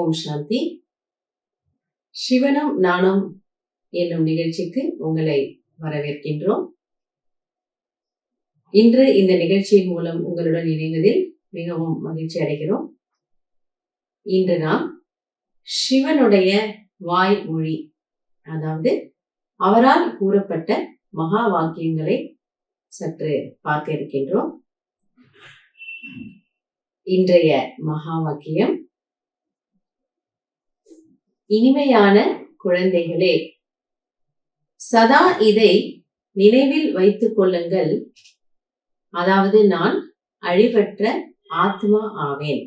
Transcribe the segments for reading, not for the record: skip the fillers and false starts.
ஓம் சாந்தி. சிவனும் நானும் என்னும் நிகழ்ச்சிக்கு உங்களை வரவேற்கின்றோம். இன்று இந்த நிகழ்ச்சியின் மூலம் உங்களுடன் இணைவதில் மிகவும் மகிழ்ச்சி அடைகிறோம். இன்று நாம் சிவனுடைய வாய்மொழி, அதாவது அவரால் கூறப்பட்ட மகா வாக்கியங்களை சற்று பார்க்க இருக்கின்றோம். இன்றைய மகா வாக்கியம்: இனிமையான குழந்தைகளே, சதா இதை நினைவில் வைத்துக் கொள்ளுங்கள். அதாவது நான் அழிவற்ற ஆத்மா ஆவேன்.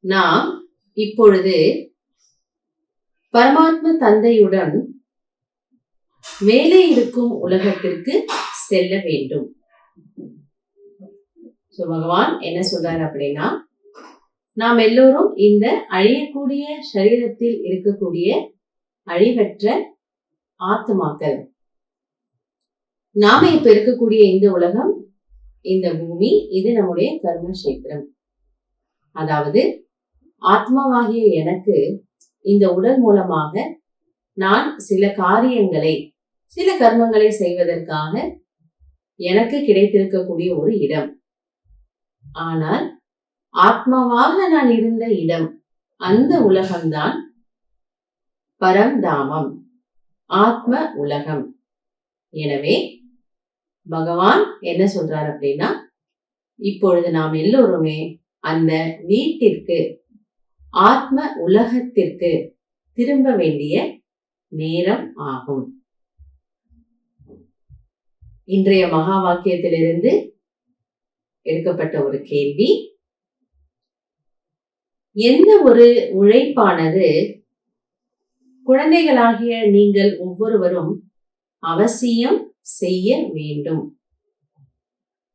நாம் இப்பொழுது பரமாத்ம தந்தையுடன் மேலே இருக்கும் உலகத்திற்கு செல்ல வேண்டும். பகவான் என்ன சொல்றாரு அப்படின்னா, நாம் எல்லோரும் இந்த அழியக்கூடிய சரீரத்தில் இருக்கக்கூடிய அழிவற்ற ஆத்மாக்கள். நாம இப்ப இருக்கக்கூடிய இந்த உலகம், இந்த பூமி, இது நம்முடைய கர்மக்ஷேத்திரம். அதாவது ஆத்மாவாகிய எனக்கு இந்த உடல் மூலமாக நான் சில காரியங்களை, சில கர்மங்களை செய்வதற்காக எனக்கு கிடைத்திருக்கக்கூடிய ஒரு இடம். ஆனால் ஆத்மாவாக நான் இருந்த இடம், அந்த உலகம்தான் பரம்தாமம், ஆத்ம உலகம். எனவே பகவான் என்ன சொல்றார் அப்படின்னா, இப்பொழுது நாம் எல்லோருமே அந்த வீட்டிற்கு, ஆத்ம உலகத்திற்கு திரும்ப வேண்டிய நேரம் ஆகும். இன்றைய மகா வாக்கியத்திலிருந்து எடுக்கப்பட்ட ஒரு கேள்வி: எந்த ஒரு உழைப்பானது குழந்தைகளாகிய நீங்கள் ஒவ்வொருவரும் அவசியம் செய்ய வேண்டும்?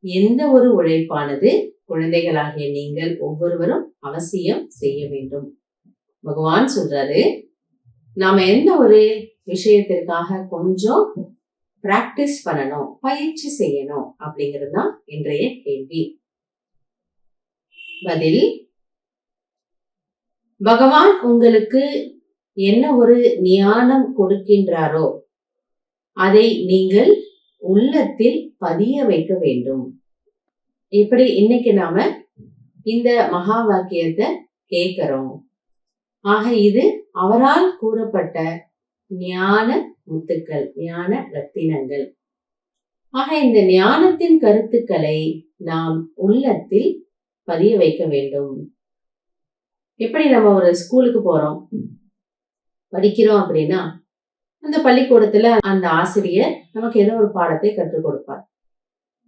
எந்த ஒரு உழைப்பானது குழந்தைகளாகிய நீங்கள் ஒவ்வொருவரும் அவசியம் செய்ய வேண்டும்? பகவான் சொல்றாரு, நாம எந்த ஒரு விஷயத்திற்காக கொஞ்சம் பிராக்டிஸ் பண்ணணும், பயிற்சி செய்யணும் அப்படிங்கிறது தான் இன்றைய கேள்வி. பதில்: பகவான் உங்களுக்கு என்ன ஒரு ஞானம் கொடுக்கின்றாரோ அதை நீங்கள் உள்ளத்தில் பதிய வைக்க வேண்டும். இப்படி இன்னைக்கு நாம இந்த மகா வாக்கியத்தை கேட்கிறோம். ஆக இது அவரால் கூறப்பட்ட ஞான முத்துக்கள், ஞான ரத்தினங்கள். ஆக இந்த ஞானத்தின் கருத்துக்களை நாம் உள்ளத்தில் பதிய வைக்க வேண்டும். எப்படி நம்ம ஒரு ஸ்கூலுக்கு போறோம், படிக்கிறோம் அப்படின்னா, அந்த பள்ளிக்கூடத்துல அந்த ஆசிரியர் நமக்கு ஏதோ ஒரு பாடத்தை கற்றுக் கொடுப்பார்.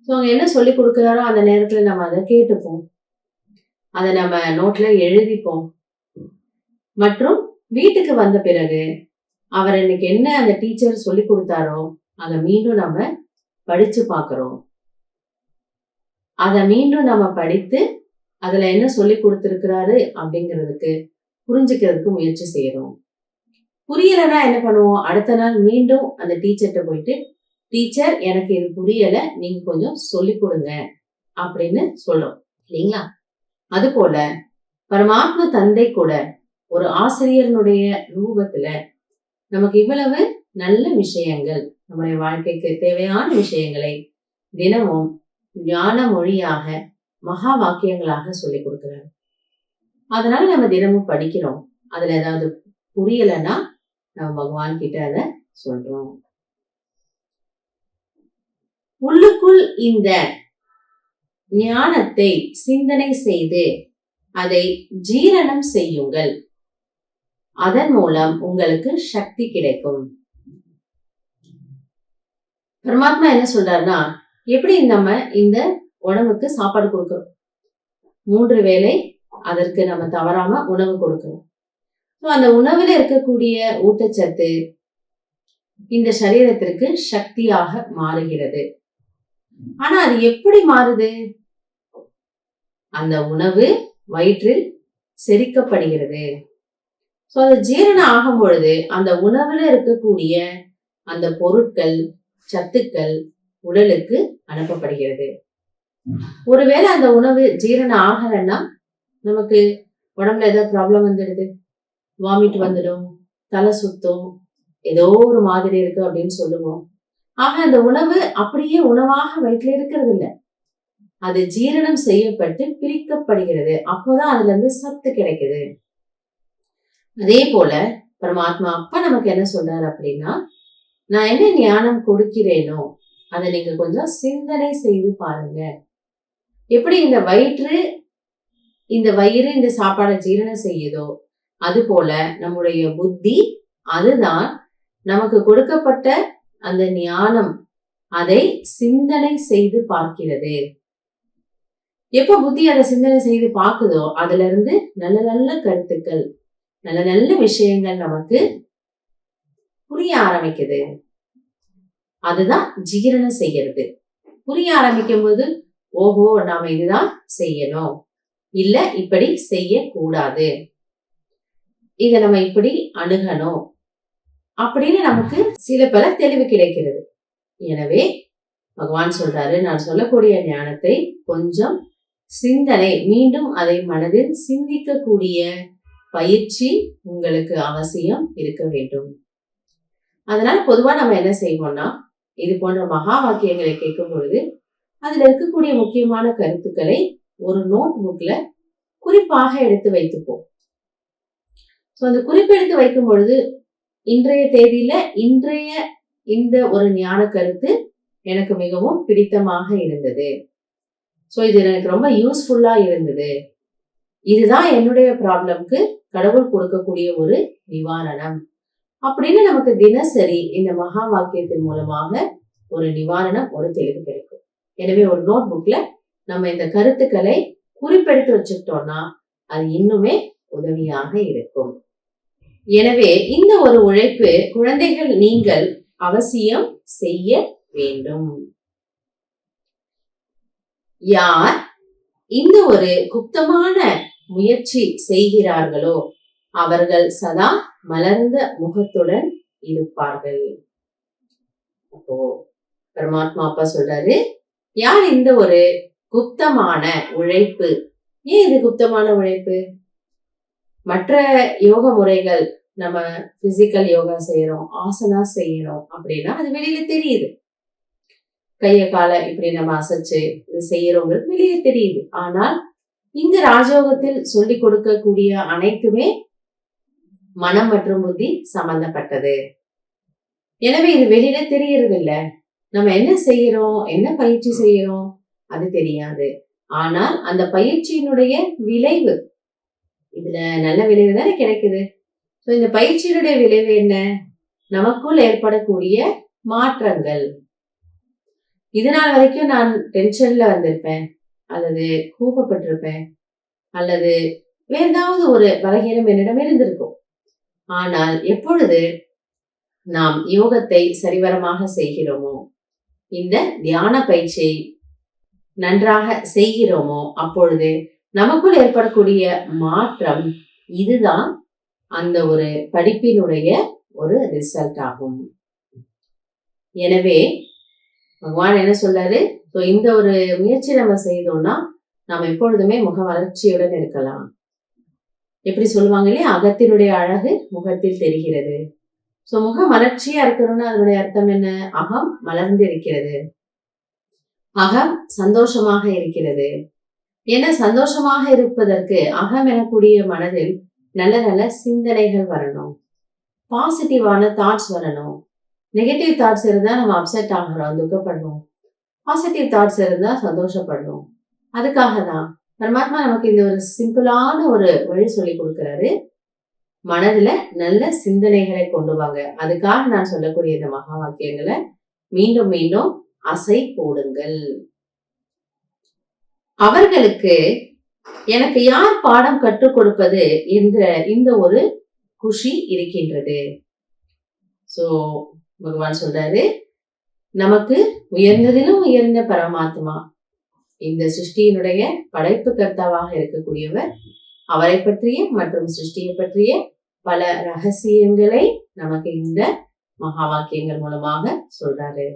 அவங்க என்ன சொல்லி கொடுக்கிறாரோ அந்த நேரத்துல நம்ம அதை கேட்டுப்போம், அதை நம்ம நோட்ல எழுதிப்போம். மற்றும் வீட்டுக்கு வந்த பிறகு அவர் இன்னைக்கு என்ன அந்த டீச்சர் சொல்லி கொடுத்தாரோ அதை மீண்டும் நம்ம படிச்சு பார்க்கிறோம். அதை மீண்டும் நம்ம படித்து அதுல என்ன சொல்லி கொடுத்திருக்கிறாரு அப்படிங்கிறதுக்கு புரிஞ்சுக்கிறதுக்கு முயற்சி செய்யறோம். புரியலைன்னா என்ன பண்ணுவோம், அடுத்த நாள் மீண்டும் அந்த டீச்சர்கிட்ட போயிட்டு, டீச்சர் எனக்கு இது புரியல, நீங்க கொஞ்சம் சொல்லி கொடுங்க அப்படின்னு சொல்றோம் இல்லைங்களா? அது போல பரமாத்ம தந்தை கூட ஒரு ஆசிரியனுடைய ரூபத்துல நமக்கு இவ்வளவு நல்ல விஷயங்கள், நம்முடைய வாழ்க்கைக்கு தேவையான விஷயங்களை தினமும் ஞான மொழியாக, மகா வாக்கியங்களாக சொல்லி கொடுக்கிறார். அதனால நம்ம தினமும் படிக்கிறோம். அதுல ஏதாவது புரியலைன்னா நம்ம பகவான் கிட்ட அதை சொல்றோம். உள்ளுக்குள் இந்த ஞானத்தை சிந்தனை செய்து அதை ஜீரணம் செய்யுங்கள். அதன் மூலம் உங்களுக்கு சக்தி கிடைக்கும். பரமாத்மா என்ன சொல்றாருன்னா, எப்படி நம்ம இந்த உடம்புக்கு சாப்பாடு கொடுக்கிறோம், 3 வேளை அதற்கு நம்ம தவறாம உணவு கொடுக்கணும். அந்த உணவுல இருக்கக்கூடிய ஊட்டச்சத்து இந்த சரீரத்திற்கு சக்தியாக மாறுகிறது. ஆனா அது எப்படி மாறுது? அந்த உணவு வயிற்றில் செரிக்கப்படுகிறது. அது ஜீரணம் ஆகும் பொழுது அந்த உணவுல இருக்கக்கூடிய அந்த பொருட்கள், சத்துக்கள் உடலுக்கு அனுப்பப்படுகிறது. ஒருவேளை அந்த உணவு ஜீரணம் ஆகலைன்னா நமக்கு உடம்புல ஏதோ ப்ராப்ளம் வந்துடுது, வாமிட் வந்துடும், தலை சுத்தும், ஏதோ ஒரு மாதிரி இருக்கு அப்படின்னு சொல்லுவோம். ஆக அந்த உணவு அப்படியே உணவாக வயிற்றுல இருக்கிறது இல்ல, அது ஜீரணம் செய்யப்பட்டு பிரிக்கப்படுகிறது. அப்போதான் அதுல இருந்து சத்து கிடைக்குது. அதே போல பரமாத்மா அப்ப நமக்கு என்ன சொல்றாரு அப்படின்னா, நான் என்ன ஞானம் கொடுக்கிறேனோ அதை நீங்க கொஞ்சம் சிந்தனை செய்து பாருங்க. எப்படி இந்த வயிறு இந்த சாப்பாடை ஜீரணம் செய்யுதோ, அது போல நம்முடைய புத்தி அதுதான் நமக்கு கொடுக்கப்பட்ட அந்த ஞானம் அதை சிந்தனை செய்து பார்க்கிறது. எப்ப புத்தி அதை சிந்தனை செய்து பார்க்குதோ அதுல இருந்து நல்ல நல்ல கருத்துக்கள், நல்ல நல்ல விஷயங்கள் நமக்கு புரிய ஆரம்பிக்குது. அதுதான் ஜீரணம் செய்யறது. புரிய ஆரம்பிக்கும் போது ஓஹோ நாம இதுதான் செய்யணும், இல்ல இப்படி செய்யக்கூடாது, இத நம்ம இப்படி அணுகணும் அப்படின்னு நமக்கு சில பல தெளிவு கிடைக்கிறது. எனவே பகவான் சொல்றாரு, நான் சொல்லக்கூடிய ஞானத்தை கொஞ்சம் சிந்தனை, மீண்டும் அதை மனதில் சிந்திக்கக்கூடிய பயிற்சி உங்களுக்கு அவசியம் இருக்க வேண்டும். அதனால பொதுவா நம்ம என்ன செய்வோம்னா, இது போன்ற மகா வாக்கியங்களை கேட்கும் பொழுது அதுல இருக்கக்கூடிய முக்கியமான கருத்துக்களை ஒரு நோட் புக்ல குறிப்பாக எடுத்து வைத்துப்போம். அந்த குறிப்பெடுத்து வைக்கும் பொழுது இன்றைய தேதியில இன்றைய இந்த ஒரு ஞான கருத்து எனக்கு மிகவும் பிடித்தமாக இருந்தது, இது எனக்கு ரொம்ப யூஸ்ஃபுல்லா இருந்தது, இதுதான் என்னுடைய ப்ராப்ளம்க்கு கடவுள் கொடுக்கக்கூடிய ஒரு நிவாரணம் அப்படின்னு நமக்கு தினசரி இந்த மகா வாக்கியத்தின் மூலமாக ஒரு நிவாரணம், ஒரு தெளிவு கிடைக்கும். எனவே ஒரு நோட் புக்ல நம்ம இந்த கருத்துக்களை குறிப்பெடுத்து வச்சுக்கிட்டோம்னா அது இன்னுமே உதவியாக இருக்கும். எனவே இந்த ஒரு உழைப்பு குழந்தைகள் நீங்கள் அவசியம் செய்ய வேண்டும். யார் இந்த ஒரு குப்தமான முயற்சி செய்கிறார்களோ அவர்கள் சதா மலர்ந்த முகத்துடன் இருப்பார்கள். அப்போ பரமாத்மா அப்பா சொல்றாரு, யார் இந்த ஒரு குப்தமான உழைப்பு, ஏன் இது குப்தமான உழைப்பு? மற்ற யோக முறைகள், நம்ம பிசிக்கல் யோகா செய்யறோம், ஆசனா செய்யறோம் அப்படின்னா அது வெளியில தெரியுது, கைய காலை இப்படி நம்ம அசைச்சு இது செய்யறோங்கிறது வெளியே தெரியுது. ஆனால் இங்க ராஜயோகத்தில் சொல்லி கொடுக்கக்கூடிய அனைத்துமே மனம் மற்றும் புத்தி சம்பந்தப்பட்டது. எனவே இது வெளியில தெரியறது இல்ல. நம்ம என்ன செய்யறோம், என்ன பயிற்சி செய்யறோம் அது தெரியாது. ஆனால் அந்த பயிற்சியினுடைய விளைவு, இதுல நல்ல விளைவு தானே கிடைக்குது. இந்த பயிற்சியினுடைய விளைவு என்ன? நமக்குள் ஏற்படக்கூடிய மாற்றங்கள். இதனால் வரைக்கும் நான் டென்ஷன்ல வந்திருப்பேன், அல்லது கோபப்பட்டிருப்பேன், அல்லது வேற ஏதாவது ஒரு பலகீனம் என்னிடம் இருந்திருக்கும். ஆனால் எப்பொழுது நாம் யோகத்தை சரிவரமாக செய்கிறோமோ, இந்த தியான பயிற்சியை நன்றாக செய்கிறோமோ, அப்பொழுது நமக்குள் ஏற்படக்கூடிய மாற்றம் இதுதான் அந்த ஒரு படிப்பினுடைய ஒரு ரிசல்ட் ஆகும். எனவே பகவான் என்ன சொல்றாரு, இந்த ஒரு முயற்சி நம்ம செய்தோம்னா நாம் எப்பொழுதுமே முக வளர்ச்சியுடன் இருக்கலாம். எப்படி சொல்லுவாங்க இல்லையா, அகத்தினுடைய அழகு முகத்தில் தெரிகிறது. முக மலர்ச்சியா இருக்கணும்னா அதனுடைய அர்த்தம் என்ன? அகம் மலர்ந்து இருக்கிறது, அகம் சந்தோஷமாக இருக்கிறது. ஏன்னா சந்தோஷமாக இருப்பதற்கு அகம் எனக்கூடிய மனதில் நல்ல நல்ல சிந்தனைகள் வரணும், பாசிட்டிவான தாட்ஸ் வரணும். நெகட்டிவ் தாட்ஸ் இருந்தா நம்ம அப்செட் ஆகிறோம், துக்கப்படுறோம். பாசிட்டிவ் தாட்ஸ் இருந்தா சந்தோஷப்படுறோம். அதுக்காக தான் பரமாத்மா நமக்கு இந்த ஒரு சிம்பிளான ஒரு வழி சொல்லி கொடுக்கிறாரு. மனதுல நல்ல சிந்தனைகளை கொண்டு வாங்க. அதுக்காக நான் சொல்லக்கூடிய இந்த மகா வாக்கியங்களை மீண்டும் மீண்டும் அசை போடுங்கள். அவர்களுக்கு எனக்கு யார் பாடம் கற்றுக் கொடுப்பது என்ற இந்த ஒரு குஷி இருக்கின்றது. பகவான் சொல்றாரு, நமக்கு உயர்ந்ததிலும் உயர்ந்த பரமாத்மா, இந்த சிருஷ்டியினுடைய படைப்பு கர்த்தாவாக இருக்கக்கூடியவர், அவரை பற்றிய மற்றும் சிருஷ்டியை பற்றிய பல ரகசியங்களை நமக்கு இந்த மகா வாக்கியங்கள் மூலமாக சொல்றாரு.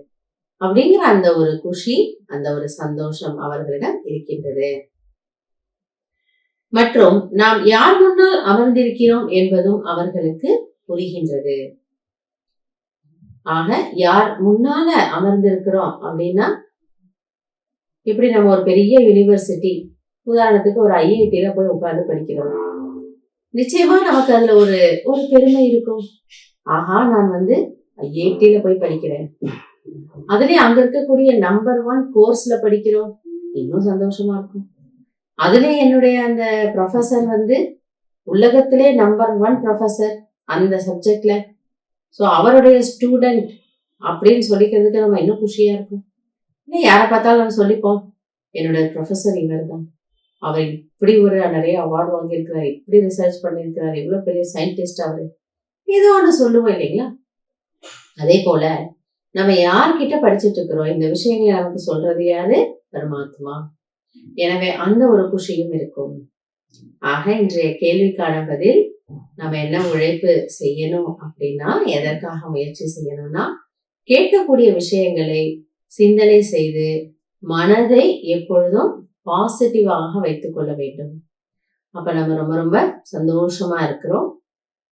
அப்படிங்கிற அந்த ஒரு குஷி, அந்த ஒரு சந்தோஷம் அவர்களிடம் இருக்கின்றது. மற்றும் நாம் யார் முன்னால் அமர்ந்திருக்கிறோம் என்பதும் அவர்களுக்கு புரிகின்றது. ஆக யார் முன்னால அமர்ந்திருக்கிறோம் அப்படின்னா, இப்படி நம்ம ஒரு பெரிய யூனிவர்சிட்டி, உதாரணத்துக்கு ஒரு IIT-ல போய் உட்கார்ந்து படிக்கிறோம். நிச்சயமா நமக்கு அதுல ஒரு ஒரு பெருமை இருக்கும். ஆஹா, நான் IIT-ல போய் படிக்கிறேன், அதுலயும் அங்க இருக்கக்கூடிய நம்பர் 1 கோர்ஸ்ல படிக்கிறோம், இன்னும் சந்தோஷமா இருக்கும். அதுலயும் என்னுடைய அந்த ப்ரொஃபசர் உலகத்திலே நம்பர் 1 ப்ரொஃபசர் அந்த சப்ஜெக்ட்ல, ஸோ அவருடைய ஸ்டூடெண்ட் அப்படின்னு சொல்லிக்கிறதுக்கு நம்ம இன்னும் குஷியா இருக்கும். இன்னும் யாரை பார்த்தாலும் நம்ம சொல்லிப்போம், என்னோட ப்ரொஃபசர் இவர் தான், அவர் இப்படி ஒரு நிறைய அவார்டு வாங்கியிருக்கிறார், இப்படி ரிசர்ச் பண்ணியிருக்கிறார், இவ்வளவு பெரிய சயின்டிஸ்ட் அவரு, ஏதோ ஒன்று சொல்லுவோம் இல்லைங்களா? அதே போல நம்ம யார்கிட்ட படிச்சுட்டு இருக்கிறோம், இந்த விஷயங்களை நமக்கு சொல்றது யாரு? பரமாத்மா. எனவே அந்த ஒரு குஷியும் இருக்கும். ஆக இன்றைய கேள்விக்கான பதில், நம்ம என்ன உழைப்பு செய்யணும் அப்படின்னா, எதற்காக முயற்சி செய்யணும்னா, கேட்கக்கூடிய விஷயங்களை சிந்தனை செய்து மனதை எப்பொழுதும் பாசிட்டிவாக வைத்துக் கொள்ள வேண்டும். அப்ப நம்ம ரொம்ப ரொம்ப சந்தோஷமா இருக்கிறோம்.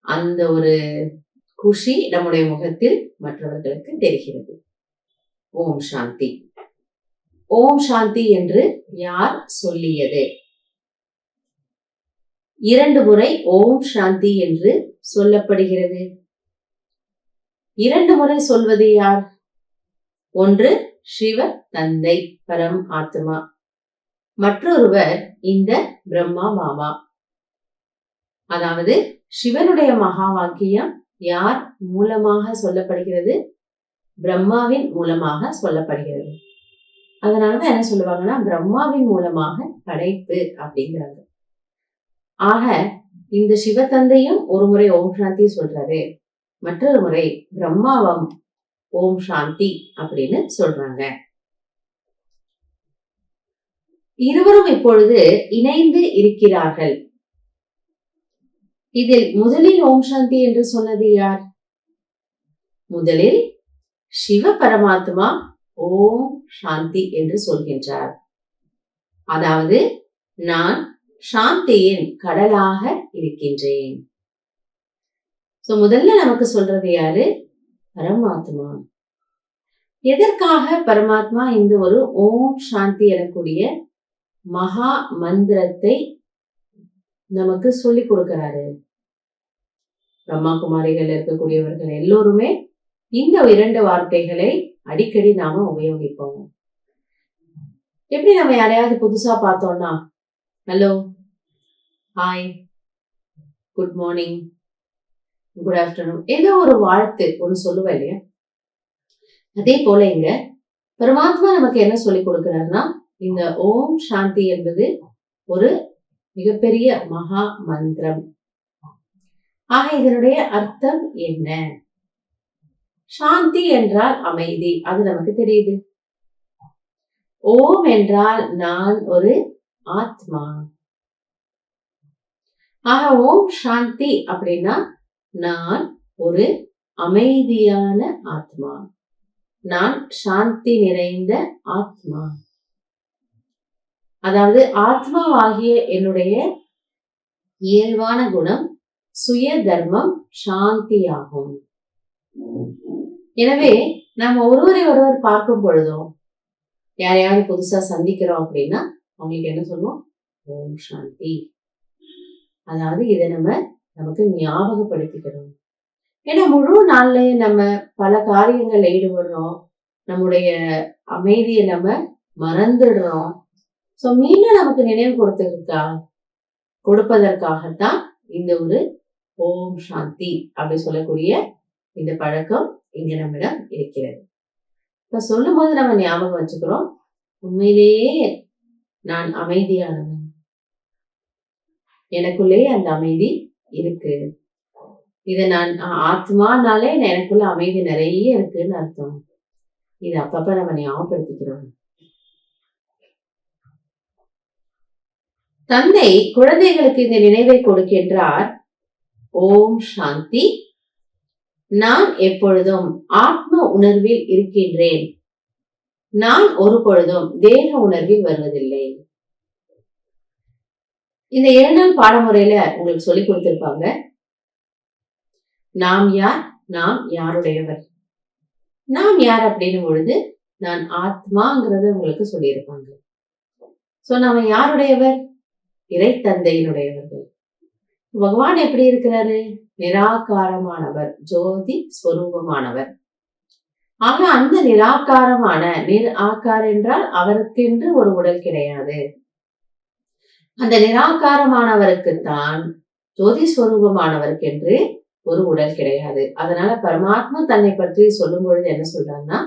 அந்த ஒரு குஷி நம்முடைய முகத்தில் மற்றவர்களுக்கு தெரிகிறது. ஓம் சாந்தி. ஓம் சாந்தி என்று யார் சொல்லியது? 2 முறை ஓம் சாந்தி என்று சொல்லப்படுகிறது. 2 முறை சொல்வது யார்? ஒன்று சிவ தந்தை பரம் ஆத்மா, மற்றொருவர் இந்த பிரம்மா பாபா. அதாவது சிவனுடைய மகா வாக்கியம் யார் மூலமாக சொல்லப்படுகிறது? பிரம்மாவின் மூலமாக சொல்லப்படுகிறது. அதனாலதான் என்ன சொல்லுவாங்கன்னா, பிரம்மாவின் மூலமாக படைப்பு அப்படிங்கிறாங்க. ஆக இந்த சிவதந்தையும் ஒரு முறை ஓம் சாந்தி சொல்றாரு, மற்றொரு முறை பிரம்மாவம் ஓம் சாந்தி அப்படின்னு சொல்றாங்க. இருவரும் இப்பொழுது இணைந்து இருக்கிறார்கள். இதில் முதலில் ஓம் சாந்தி என்று சொன்னது யார்? முதலில் சிவ பரமாத்மா ஓம் சாந்தி என்று சொல்கின்றார். அதாவது நான் சாந்தியின் கடலாக இருக்கின்றேன். முதல்ல நமக்கு சொல்றது யாரு? பரமாத்மா. எதற்காக பரமாத்மா இந்த ஒரு ஓம் சாந்தி எனக்கூடிய மகா மந்திரத்தை நமக்கு சொல்லிக் கொடுக்கிறாரு? பிரம்மா குமாரிகள் இருக்கக்கூடியவர்கள் எல்லோருமே இந்த 2 வார்த்தைகளை அடிக்கடி நாம உபயோகிப்போம். எப்படி நம்ம யாரையாவது புதுசா பார்த்தோம்னா, hello, hi, good morning, good afternoon, ஏதோ ஒரு வாழ்த்து ஒண்ணு சொல்லுவேன் இல்லையா? அதே போல இங்க பரமாத்மா நமக்கு என்ன சொல்லி கொடுக்கிறாருன்னா, இந்த ஓம் சாந்தி என்பது ஒரு மிகப்பெரிய மகா மந்திரம். ஆக இதனுடைய அர்த்தம் என்ன? சாந்தி என்றால் அமைதி, அது நமக்கு தெரியுது. ஓம் என்றால் நான் ஒரு ஆத்மா. ஆக ஓம் சாந்தி அப்படின்னா நான் ஒரு அமைதியான ஆத்மா, நான் சாந்தி நிறைந்த ஆத்மா. அதாவது ஆத்மாவாகிய என்னுடைய இயல்பான குணம் சுய தர்மம் சாந்தியாகும். எனவே நம்ம ஒருவரை ஒருவர் பார்க்கும் பொழுதும், யாரையாவது புதுசா சந்திக்கிறோம் அப்படின்னா அவங்களுக்கு என்ன சொல்லுவோம்? ஓம் சாந்தி. அதாவது இதை நமக்கு ஞாபகப்படுத்திக்கிறோம். ஏன்னா முழு நாள்லயே நம்ம பல காரியங்கள்ல ஈடுபடுறோம், நம்முடைய அமைதியை நம்ம மறந்துடுறோம். மீண்டும் நமக்கு நினைவு கொடுப்பதற்காகத்தான் இந்த ஒரு ஓம் சாந்தி அப்படி சொல்லக்கூடிய இந்த பழக்கம் இங்க நம்மிடம் இருக்கிறது. இப்ப சொல்லும் போது நம்ம ஞாபகம் வச்சுக்கிறோம், உண்மையிலேயே நான் அமைதியானவன், எனக்குள்ளேயே அந்த அமைதி இருக்கு. இத நான் ஆத்மானாலே எனக்குள்ள அமைதி நிறைய இருக்குன்னு அர்த்தம். இது அப்பப்ப நம்ம ஞாபகப்படுத்திக்கிறோம். தந்தை குழந்தைகளுக்கு இந்த நினைவை கொடுக்கின்றார். ஓம் சாந்தி. நான் எப்பொழுதும் ஆத்ம உணர்வில் இருக்கின்றேன், நான் ஒரு பொழுதும் தேக உணர்வில் வருவதில்லை. இந்த 7 நாள் பாடமுறையில உங்களுக்கு சொல்லி கொடுத்திருப்பாங்க, நாம் யார், நாம் யாருடையவர். நாம் யார் அப்படின்னும் பொழுது நான் ஆத்மாங்கிறத உங்களுக்கு சொல்லியிருப்பாங்க. சோ நாம யாருடையவர்? இறை தந்தையினுடையவர்கள். பகவான் எப்படி இருக்கிறாரு? நிராகாரமானவர், ஜோதி ஸ்வரூபமானவர். ஆக அந்த நிராகாரமான, ஆக்கார் என்றால் அவருக்கென்று ஒரு உடல் கிடையாது. அந்த நிராகாரமானவருக்குத்தான் ஜோதி ஸ்வரூபமானவருக்கென்று ஒரு உடல் கிடையாது. அதனால பரமாத்மா தன்னை பற்றி சொல்லும் பொழுது என்ன சொல்றாங்கன்னா,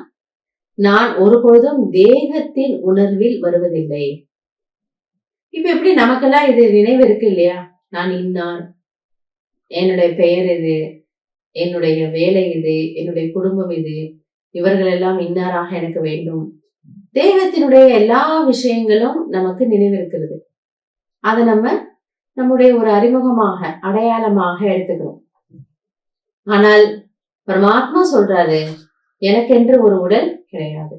நான் ஒரு பொழுதும் தேகத்தின் உணர்வில் வருவதில்லை. இப்ப எப்படி நமக்கெல்லாம் இது நினைவு இருக்கு இல்லையா? நான் இன்னார், என்னுடைய பெயர் இது, என்னுடைய வேலை இது, என்னுடைய குடும்பம் இது, இவர்கள் எல்லாம் இன்னாராக எனக்கு வேண்டும். தேகத்தினுடைய எல்லா விஷயங்களும் நமக்கு நினைவிருக்கிறது. அதை நம்ம நம்முடைய ஒரு அறிமுகமாக, அடையாளமாக எடுத்துக்கிறோம். ஆனால் பரமாத்மா சொல்றாரு, எனக்கென்று ஒரு உடல் கிடையாது.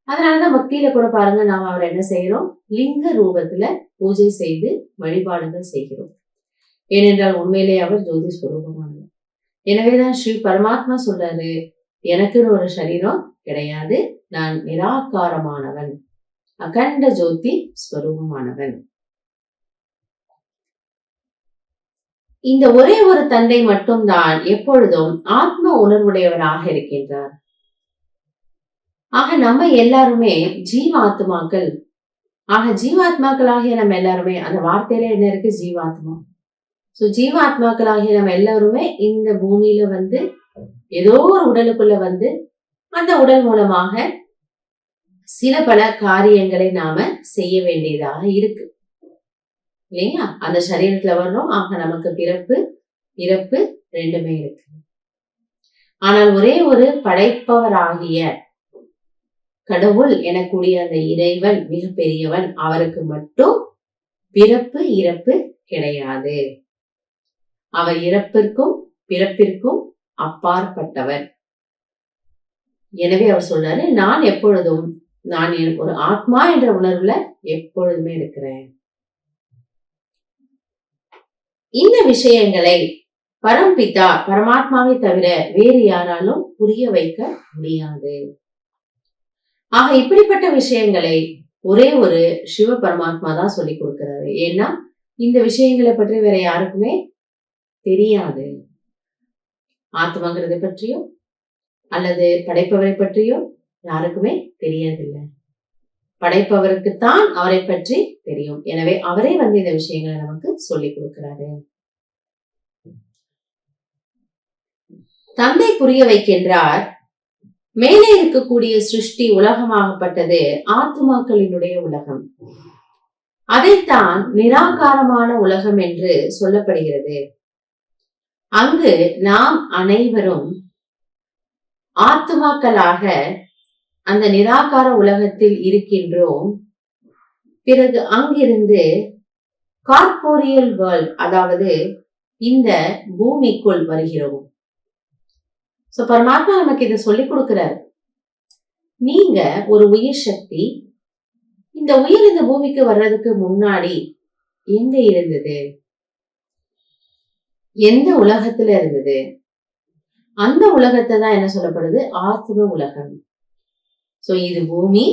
அதனாலதான் பக்தியில கூட பாருங்க, நாம் அவர் என்ன செய்யறோம்? லிங்க ரூபத்துல பூஜை செய்து வழிபாடுகள் செய்கிறோம். ஏனென்றால் உண்மையிலே அவர் ஜோதி ஸ்வரூபமானவர். எனவேதான் ஸ்ரீ பரமாத்மா சொல்றாரு, எனக்குன்னு ஒரு சரீரம் கிடையாது, நான் நிராகாரமானவன், அகண்ட ஜோதி ஸ்வரூபமானவன். இந்த ஒரே ஒரு தந்தை மட்டும்தான் எப்பொழுதும் ஆத்ம உணர்வுடையவராக இருக்கின்றார். ஆக நம்ம எல்லாருமே ஜீவாத்மாக்கள். ஆக ஜீவாத்மாக்களாகிய நம்ம எல்லாருமே, அந்த வார்த்தையில என்ன இருக்கு? ஜீவாத்மா. சோ ஜீவாத்மாக்களாகிய நம்ம எல்லாருமே இந்த பூமியில வந்து ஏதோ ஒரு உடலுக்குள்ள வந்து அந்த உடல் மூலமாக சில பல காரியங்களை நாம செய்ய வேண்டியதாக இருக்கு இல்லைங்களா? அந்த சரீரத்துல வர்றோம். ஆக நமக்கு பிறப்பு இறப்பு ரெண்டுமே இருக்கு. ஆனால் ஒரே ஒரு படைப்பவராகிய கடவுள் எனக்கூடிய அந்த இறைவன் மிக பெரியவன். அவருக்கு மட்டும் பிறப்பு இறப்பு கிடையாது. அவர் இறப்பிற்கும் பிறப்பிற்கும் அப்பாற்பட்டவர். எனவே அவர் சொல்றாரு, நான் எப்பொழுதும், நான் ஒரு ஆத்மா என்ற உணர்வுல எப்பொழுதுமே இருக்கிறேன். இந்த விஷயங்களை பரம்பிதா பரமாத்மாவை தவிர வேறு யாராலும் புரிய வைக்க முடியாது. ஆக இப்படிப்பட்ட விஷயங்களை ஒரே ஒரு சிவ பரமாத்மா தான் சொல்லி கொடுக்கிறாரு. ஏன்னா இந்த விஷயங்களை பற்றி வேற யாருக்குமே தெரியாது. ஆத்மாங்கிறதை பற்றியோ அல்லது படைப்பவரை பற்றியோ யாருக்குமே தெரியறதில்லை. படைப்பவருக்குத்தான் அவரை பற்றி தெரியும். எனவே அவரே வந்து இந்த விஷயங்களை நமக்கு சொல்லி கொடுக்கிறாரு. தந்தை புரிய வைக்கின்றார், மேலே இருக்கக்கூடிய சிருஷ்டி உலகமாகப்பட்டது ஆத்மாக்களினுடைய உலகம். அதைத்தான் நிராகாரமான உலகம் என்று சொல்லப்படுகிறது. அங்கு நாம் அனைவரும் ஆத்மாக்களாக அந்த நிராகார உலகத்தில் இருக்கின்றோம். பிறகு அங்கிருந்து கார்போரியல் வேர்ல்ட், அதாவது இந்த பூமிக்குள் வருகிறோம். சோ பரமாத்மா நமக்கு இதை சொல்லி கொடுக்கிறார். நீங்க ஒரு உயிர் சக்தி. இந்த உயிர் இந்த பூமிக்கு வர்றதுக்கு முன்னாடி எங்க இருந்தது? எந்த உலகத்துல இருந்தது? அந்த உலகத்தை தான் என்ன சொல்லப்படுது? ஆத்ம உலகம். சோ இது பூமி,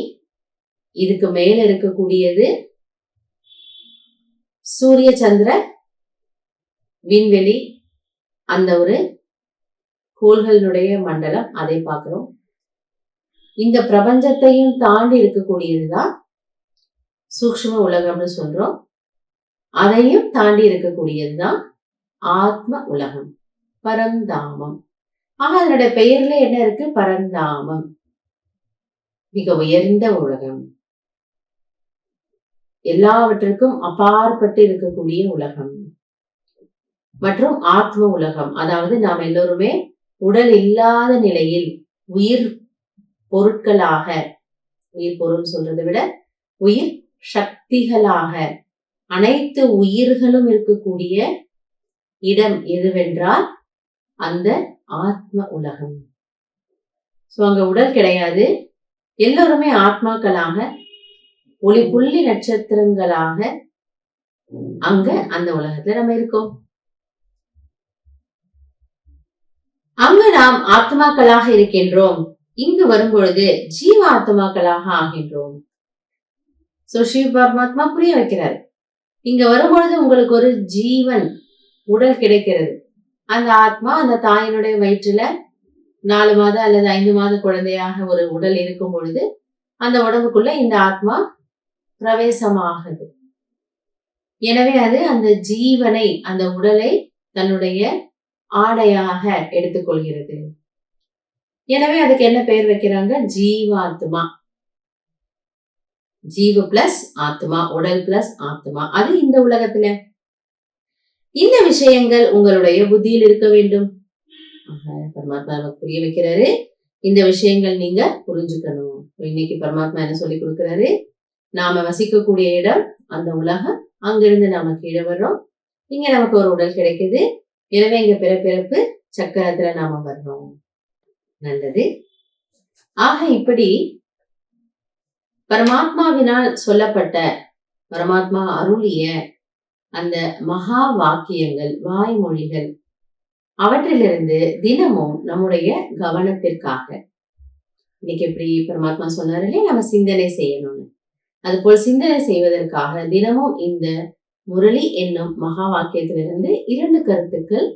இதுக்கு மேல இருக்கக்கூடியது சூரிய சந்திர விண்வெளி, அந்த ஒரு கோள்களுடைய மண்டலம், அதை பார்க்கிறோம். இந்த பிரபஞ்சத்தையும் தாண்டி இருக்கக்கூடியதுதான் சூக்ஷ்ம உலகம்னு சொல்றோம். அதையும் தாண்டி இருக்கக்கூடியதுதான் ஆத்ம உலகம், பரந்தாமம். ஆக அதனுடைய பெயர்ல என்ன இருக்கு? பரந்தாமம், மிக உயர்ந்த உலகம், எல்லாவற்றிற்கும் அப்பாற்பட்டு இருக்கக்கூடிய உலகம். மற்றும் ஆத்ம உலகம், அதாவது நாம் எல்லோருமே உடல் இல்லாத நிலையில் உயிர் பொருட்களாக, உயிர் பொருள் சொல்றதை விட உயிர் சக்திகளாக அனைத்து உயிர்களும் இருக்கக்கூடிய இடம் எதுவென்றால் அந்த ஆத்ம உலகம். சோ அங்க உடல் கிடையாது. எல்லோருமே ஆத்மாக்களாக, ஒளி புள்ளி நட்சத்திரங்களாக அங்க அந்த உலகத்துல நம்ம இருக்கோம். அங்கு நாம் ஆத்மாக்களாக இருக்கின்றோம். இங்கு வரும்பொழுது ஜீவ ஆத்மாக்களாக ஆகின்றோம். சோ சிவ பரமாத்மா புரிய வைக்கிறார். இங்க வரும்பொழுது உங்களுக்கு ஒரு ஜீவன் உடல் கிடைக்கிறது. அந்த ஆத்மா அந்த தாயினுடைய வயிற்றுல 4 மாத அல்லது 5 மாத குழந்தையாக ஒரு உடல் இருக்கும் பொழுது அந்த உடம்புக்குள்ள இந்த ஆத்மா பிரவேசமாகுது. எனவே அது அந்த ஜீவனை, அந்த உடலை தன்னுடைய ஆடையாக எடுத்துக்கொள்கிறது. எனவே அதுக்கு என்ன பெயர் வைக்கிறாங்க? ஜீவாத்மா. ஜீவ பிளஸ் ஆத்மா, உடல் பிளஸ் ஆத்மா. அது இந்த உலகத்துல. இந்த விஷயங்கள் உங்களுடைய புத்தியில் இருக்க வேண்டும். பரமாத்மா புரிய வைக்கிறாரு. இந்த விஷயங்கள் நீங்க புரிஞ்சுக்கணும். இன்னைக்கு பரமாத்மா என்ன சொல்லி கொடுக்கிறாரு? நாம வசிக்கக்கூடிய இடம் அந்த உலகம். அங்கிருந்து நாம கீழே வர்றோம். இங்க நமக்கு ஒரு உடல் கிடைக்குது. எனவே இங்க பிறப்பிறப்பு சக்கரத்துல நாம வர்றோம். நல்லது. ஆக இப்படி பரமாத்மாவினால் சொல்லப்பட்ட, பரமாத்மா அருளிய அந்த மகா வாக்கியங்கள், வாய்மொழிகள், அவற்றிலிருந்து தினமும் நம்முடைய கவனத்திற்காக, இன்னைக்கு எப்படி பரமாத்மா சொன்னாரு இல்லையா, நம்ம சிந்தனை செய்யணும்னு. அதுபோல் சிந்தனை செய்வதற்காக தினமும் இந்த முரளி என்னும் மகா வாக்கியத்திலிருந்து 2 கருத்துக்கள்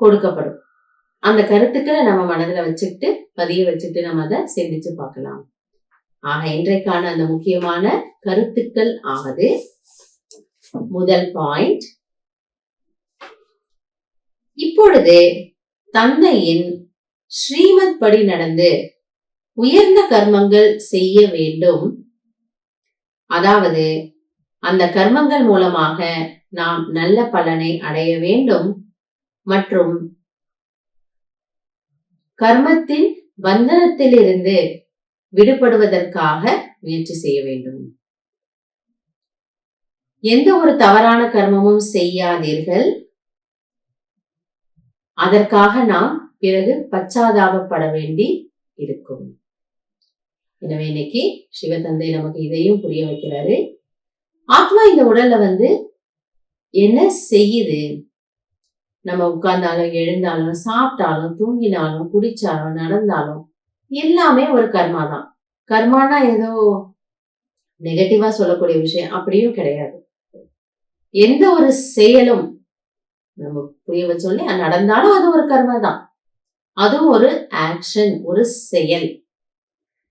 கொடுக்கப்படும். அந்த கருத்துக்களை நம்ம மனதுல வச்சுட்டு, பதிய வச்சுட்டு நம்ம அதை சிந்திச்சு பார்க்கலாம். ஆக இன்றைக்கான அந்த முக்கியமான கருத்துக்கள் ஆவது, முதல் பாயிண்ட், இப்பொழுது தந்தையின் ஸ்ரீமத் படி நடந்து உயர்ந்த கர்மங்கள் செய்ய வேண்டும். அதாவது அந்த கர்மங்கள் மூலமாக நாம் நல்ல பலனை அடைய வேண்டும் மற்றும் கர்மத்தின் பந்தனத்திலிருந்து விடுபடுவதற்காக முயற்சி செய்ய வேண்டும். எந்த ஒரு தவறான கர்மமும் செய்யாதீர்கள். அதற்காக நாம் பிறகு பச்சாதாபப்பட வேண்டி இருக்கும். எனவே இன்னைக்கு சிவதந்தை நமக்கு இதையும் புரிய வைக்கிறாரு. ஆத்மா இந்த உடல்ல என்ன செய்யுது? நம்ம உட்கார்ந்தாலும், எழுந்தாலும், சாப்பிட்டாலும், தூங்கினாலும், குடிச்சாலும், நடந்தாலும் எல்லாமே ஒரு கர்மா தான். கர்மானா ஏதோ நெகட்டிவா சொல்லக்கூடிய விஷயம் அப்படியும் கிடையாது. எந்த ஒரு செயலும் நம்ம புரிய வச்சோன்னே நடந்தாலும் அது ஒரு கர்மா தான். அதுவும் ஒரு ஆக்ஷன், ஒரு செயல்.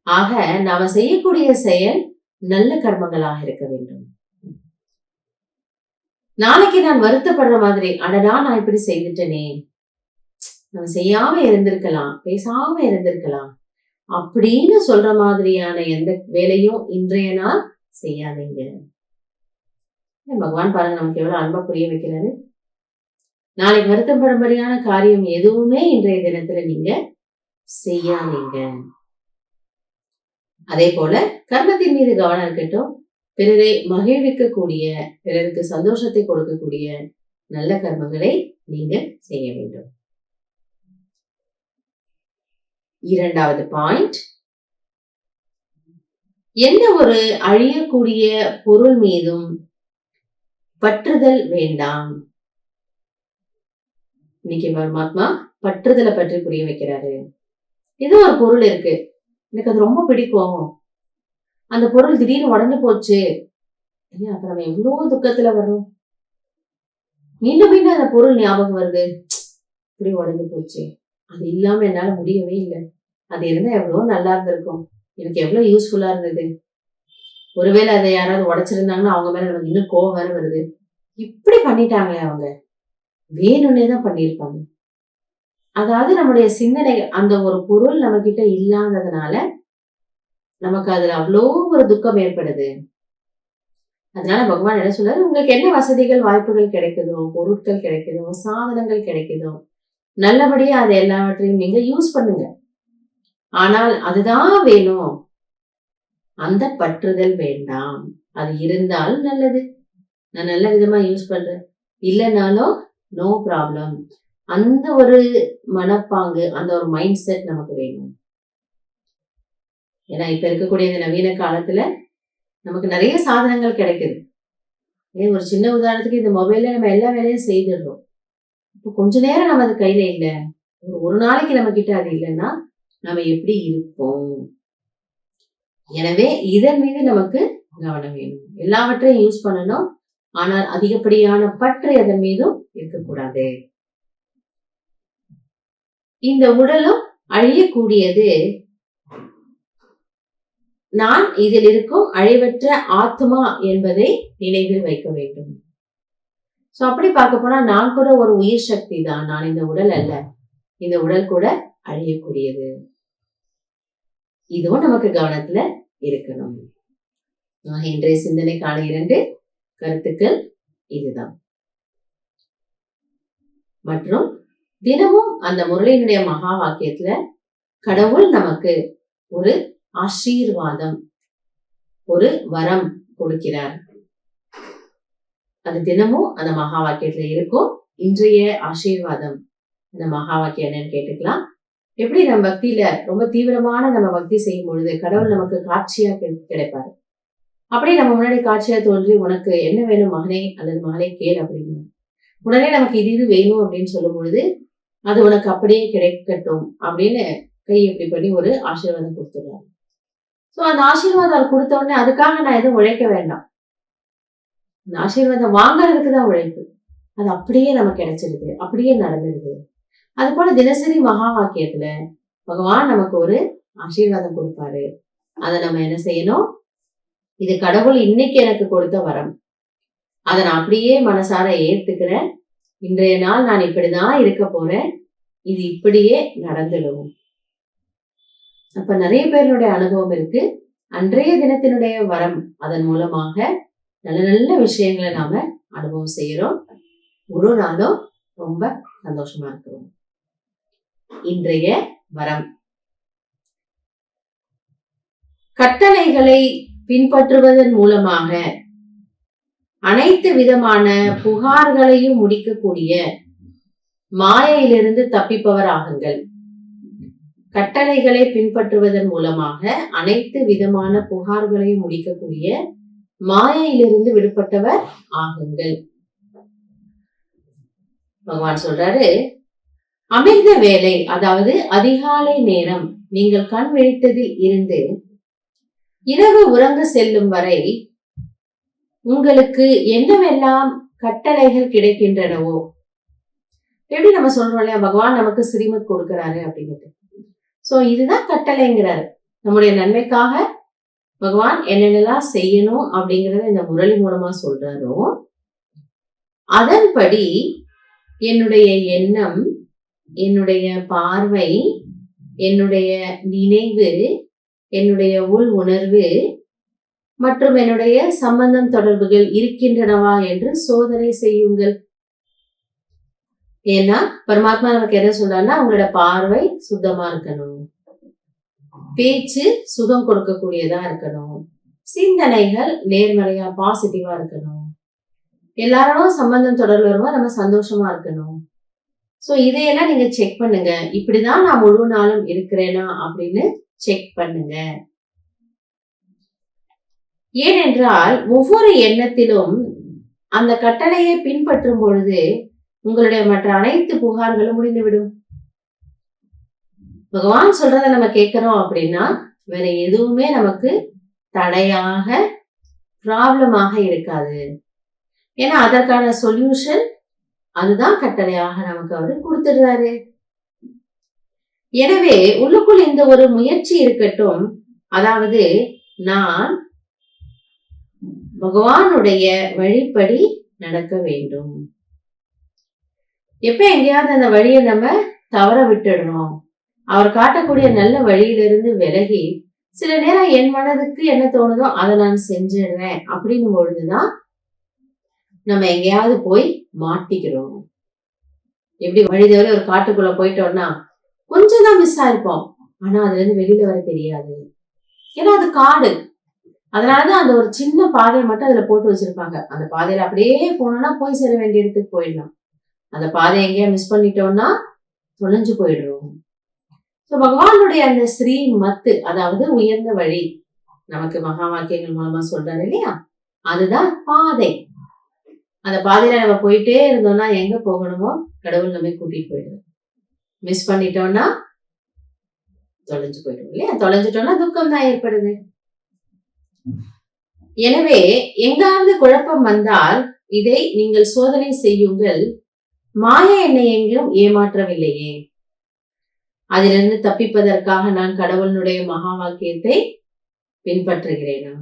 ஆக நாம செய்யக்கூடிய செயல் நல்ல கர்மங்களாக இருக்க வேண்டும். நாளைக்கு நான் வருத்தப்படுற மாதிரி, அடடா நான் இப்படி செய்துட்டேனே, நம்ம செய்யாம இருந்திருக்கலாம், பேசாம இருந்திருக்கலாம் அப்படின்னு சொல்ற மாதிரியான எந்த வேலையும் இன்றைய நாள் செய்யாதீங்க. பகவான் பாருங்க நமக்கு எவ்வளவு அன்பா புரிய வைக்கிறாரு. நாளைக்கு வருத்தப்படும்படியான காரியம் எதுவுமே இன்றைய தினத்துல நீங்க செய்யாதீங்க. அதே போல கர்மத்தின் மீது கவனம் இருக்கட்டும். பிறரை மகிழ்விக்கக்கூடிய, பிறருக்கு சந்தோஷத்தை கொடுக்கக்கூடிய நல்ல கர்மங்களை நீங்க செய்ய வேண்டும். இரண்டாவது பாயிண்ட், எந்த ஒரு அழியக்கூடிய பொருள் மீதும் பற்றுதல் வேண்டாம். இன்னைக்கு பரமாத்மா பற்றுதலை பற்றி புரிய வைக்கிறாரு. ஏதோ ஒரு பொருள் இருக்கு, எனக்கு அது ரொம்ப பிடிக்கும், அந்த பொருள் திடீர்னு உடஞ்சு போச்சு, அப்ப நம்ம எவ்வளவு துக்கத்துல வர்றோம். மீண்டும் மீண்டும் அந்த பொருள் ஞாபகம் வருது, இப்படி உடஞ்சு போச்சு, அது இல்லாம என்னால முடியவே இல்லை, அது இருந்தா எவ்வளவு நல்லா இருந்திருக்கும், எனக்கு எவ்வளவு யூஸ்ஃபுல்லா இருந்தது, ஒருவேளை அதை யாராவது உடைச்சிருந்தாங்கன்னா அவங்க மேல நமக்கு இன்னும் கோவம் வேற வருது, இப்படி பண்ணிட்டாங்களே அவங்க, வேணும்னே தான் பண்ணியிருப்பாங்க. அதாவது நம்முடைய சிந்தனை அந்த ஒரு பொருள் நம்ம கிட்ட இல்லாததுனால நமக்கு அதுல அவ்வளோ ஒரு துக்கம் ஏற்படுது. அதனால பகவான் என்ன சொல்றாரு, உங்களுக்கு என்ன வசதிகள் வாய்ப்புகள் கிடைக்குதோ, பொருட்கள் கிடைக்குதோ, சாதனங்கள் கிடைக்குதோ, நல்லபடியா அதை எல்லாவற்றையும் நீங்க யூஸ் பண்ணுங்க. ஆனால் அதுதான் வேணும், அந்த பற்றுதல் வேண்டாம். அது இருந்தால் நல்லது, நான் நல்ல விதமா யூஸ் பண்றேன், இல்லைனாலும் நோ ப்ராப்ளம். அந்த ஒரு மனப்பாங்கு, அந்த ஒரு மைண்ட் செட் நமக்கு வேணும். ஏன்னா இப்ப இருக்கக்கூடிய இந்த நவீன காலத்துல நமக்கு நிறைய சாதனங்கள் கிடைக்குது. ஒரு சின்ன உதாரணத்துக்கு இந்த மொபைல்ல நம்ம எல்லா வேலையும் செய்துடுறோம். இப்போ கொஞ்ச நேரம் நம்ம அது கையில இல்ல, ஒரு நாளைக்கு நம்ம கிட்ட அது இல்லைன்னா நம்ம எப்படி இருப்போம்? எனவே இதன் மீது நமக்கு கவனம் வேணும். எல்லாவற்றையும் யூஸ் பண்ணணும், ஆனால் அதிகப்படியான பற்று அதன் மீதும் இருக்கக்கூடாது. இந்த உடலும் அழியக்கூடியது. நான் இதில் இருக்கும் அழிவற்ற ஆத்மா என்பதை நினைவில் வைக்க வேண்டும். சோ அப்படி பார்க்க போனா நான் கூட ஒரு உயிர் சக்தி தான். நான் இந்த உடல் அல்ல. இந்த உடல் கூட அழியக்கூடியது. இதுவும் நமக்கு கவனத்துல இருக்கணும். இன்றைய சிந்தனைக்கான 2 கருத்துக்கள் இதுதான். மற்றும் தினமும் அந்த முரளியினுடைய மகா வாக்கியத்துல கடவுள் நமக்கு ஒரு ஆசீர்வாதம், ஒரு வரம் கொடுக்கிறார். அது தினமும் அந்த மகா வாக்கியத்துல இருக்கும். இன்றைய ஆசீர்வாதம் அந்த மகா வாக்கியம் என்னன்னு கேட்டுக்கலாம். எப்படி நம்ம பக்தியில ரொம்ப தீவிரமான நம்ம பக்தி செய்யும் பொழுது கடவுள் நமக்கு காட்சியா கிடைப்பாரு. அப்படியே நம்ம முன்னாடி காட்சியா தோன்றி உனக்கு என்ன வேணும் மகனே அல்லது மகளே கேள் அப்படின்னு உடனே நமக்கு இது வேணும் அப்படின்னு சொல்லும் பொழுது அது உனக்கு அப்படியே கிடைக்கட்டும் அப்படின்னு கை எப்படி பண்ணி ஒரு ஆசீர்வாதம் கொடுத்துடுறாரு. சோ அந்த ஆசீர்வாதம் கொடுத்த உடனே அதுக்காக நான் எதுவும் உழைக்க வேண்டாம். அந்த ஆசீர்வாதம் வாங்கறதுக்கு தான் உழைப்பு. அது அப்படியே நமக்கு கிடைச்சிருது, அப்படியே நடந்துருது. அது போல தினசரி மகா வாக்கியத்துல பகவான் நமக்கு ஒரு ஆசீர்வாதம் கொடுப்பாரு. அதை நம்ம என்ன செய்யணும்? இது கடவுள் இன்னைக்கு எனக்கு கொடுத்த வரம், அதை நான் அப்படியே மனசார ஏத்துக்கிறேன். இன்றைய நாள் நான் இப்படிதான் இருக்க போறேன், இது இப்படியே நடந்துடும். அப்ப நிறைய பேருடைய அனுபவம் இருக்கு. அன்றைய தினத்தினுடைய வரம், அதன் மூலமாக நல்ல நல்ல விஷயங்களை நாம அனுபவம் செய்யறோம். ஒரு நாளும் ரொம்ப சந்தோஷமா இருக்கிறோம். இன்றைய வரம், கட்டளைகளை பின்பற்றுவதன் மூலமாக அனைத்து விதமான புகார்களையும் முடிக்கக்கூடிய மாயையிலிருந்து தப்பிப்பவர் ஆகுங்கள். கட்டளைகளை பின்பற்றுவதன் மூலமாக அனைத்து விதமான புகார்களையும் முடிக்கக்கூடிய மாயையிலிருந்து விடுபட்டவர் ஆகுங்கள். பகவான் சொல்றாரு, அமிர்த வேலை, அதாவது அதிகாலை நேரம் நீங்கள் கண் விழித்ததில் இருந்து இரவு உறங்க செல்லும் வரை உங்களுக்கு என்னவெல்லாம் கட்டளைகள் கிடைக்கின்றனவோ, எப்படி நம்ம சொல்றோம் இல்லையா, பகவான் நமக்கு ஸ்ரீமத் கொடுக்கிறாரு அப்படின்ட்டு. சோ இதுதான் கட்டளைங்கிறாரு. நம்முடைய நன்மைக்காக பகவான் என்னென்னலாம் செய்யணும் அப்படிங்கறத இந்த முரளி மூலமா சொல்றாரோ அதன்படி என்னுடைய எண்ணம், என்னுடைய பார்வை, என்னுடைய நினைவு, என்னுடைய உள் உணர்வு மற்றும் என்னுடைய சம்பந்தம் தொடர்புகள் இருக்கின்றனவா என்று சோதனை செய்யுங்கள். ஏன்னா பரமாத்மா நமக்கு என்ன சொல்றாருன்னா, உங்களோட பார்வை சுத்தமா இருக்கணும், பேச்சு சுகம் கொடுக்கக்கூடியதா இருக்கணும், சிந்தனைகள் நேர்மறையா பாசிட்டிவா இருக்கணும், எல்லாரும் சம்பந்தம் தொடர்பு வரும்போது நம்ம சந்தோஷமா இருக்கணும். சோ இதையெல்லாம் நீங்க செக் பண்ணுங்க. இப்படிதான் நான் முழு நாளும் இருக்கிறேனா அப்படின்னு செக் பண்ணுங்க. ஏனென்றால் ஒவ்வொரு எண்ணத்திலும் அந்த கட்டளையை பின்பற்றும் பொழுது உங்களுடைய மற்ற அனைத்து புகார்களும் முடிந்துவிடும். பகவான் சொல்றத நம்ம கேட்கிறோம் அப்படின்னா வேற எதுவுமே நமக்கு தடையாக, ப்ராப்ளமாக இருக்காது. ஏன்னா அதற்கான சொல்யூஷன் அதுதான் கட்டளையாக நமக்கு அவரு கொடுத்துடுறாரு. எனவே உள்ளுக்குள் இந்த ஒரு முயற்சி இருக்கட்டும். அதாவது நான் பகவானுடைய வழிப்படி நடக்க வேண்டும். எப்ப எங்கேயாவது அந்த வழியை நம்ம தவற விட்டுடுறோம், அவர் காட்டக்கூடிய நல்ல வழியிலிருந்து விலகி சில நேரம் என் மனதுக்கு என்ன தோணுதோ அதை நான் செஞ்சிடுறேன் அப்படின்னு பொழுதுதான் நம்ம எங்கேயாவது போய் மாட்டிக்கிறோம். எப்படி வழி தவிர ஒரு காட்டுக்குள்ள போயிட்டோம்னா கொஞ்சம் தான் மிஸ் ஆயிருப்போம், ஆனா அதுல இருந்து வெளியில வர தெரியாது. ஏன்னா அது காடு. அதனாலதான் அந்த ஒரு சின்ன பாதையை மட்டும் அதுல போட்டு வச்சிருப்பாங்க. அந்த பாதையில அப்படியே போனோம்னா போய் சேர வேண்டிய இடத்துக்கு போயிடலாம். அந்த பாதையை எங்கேயா மிஸ் பண்ணிட்டோம்னா தொலைஞ்சு போயிடுறோம். பகவானுடைய அந்த ஸ்ரீ மத்து, அதாவது உயர்ந்த வழி, நமக்கு மகா வாக்கியங்கள் மூலமா சொல்றாரு இல்லையா, அதுதான் பாதை. அந்த பாதையில நம்ம போயிட்டே இருந்தோம்னா எங்க போகணுமோ கடவுள் நம்ம கூட்டிட்டு போயிடுவார். மிஸ் பண்ணிட்டோம்னா தொலைஞ்சு போயிடும் இல்லையா? தொலைஞ்சிட்டோம்னா துக்கம் தான் ஏற்படுது. எனவே எங்காவது குழப்பம் வந்தால் இதை நீங்கள் சோதனை செய்யுங்கள். மாய என்னை எங்கும் ஏமாற்றவில்லையே. அதிலிருந்து தப்பிப்பதற்காக நான் கடவுளுடைய மகா வாக்கியத்தை பின்பற்றுகிறேனா?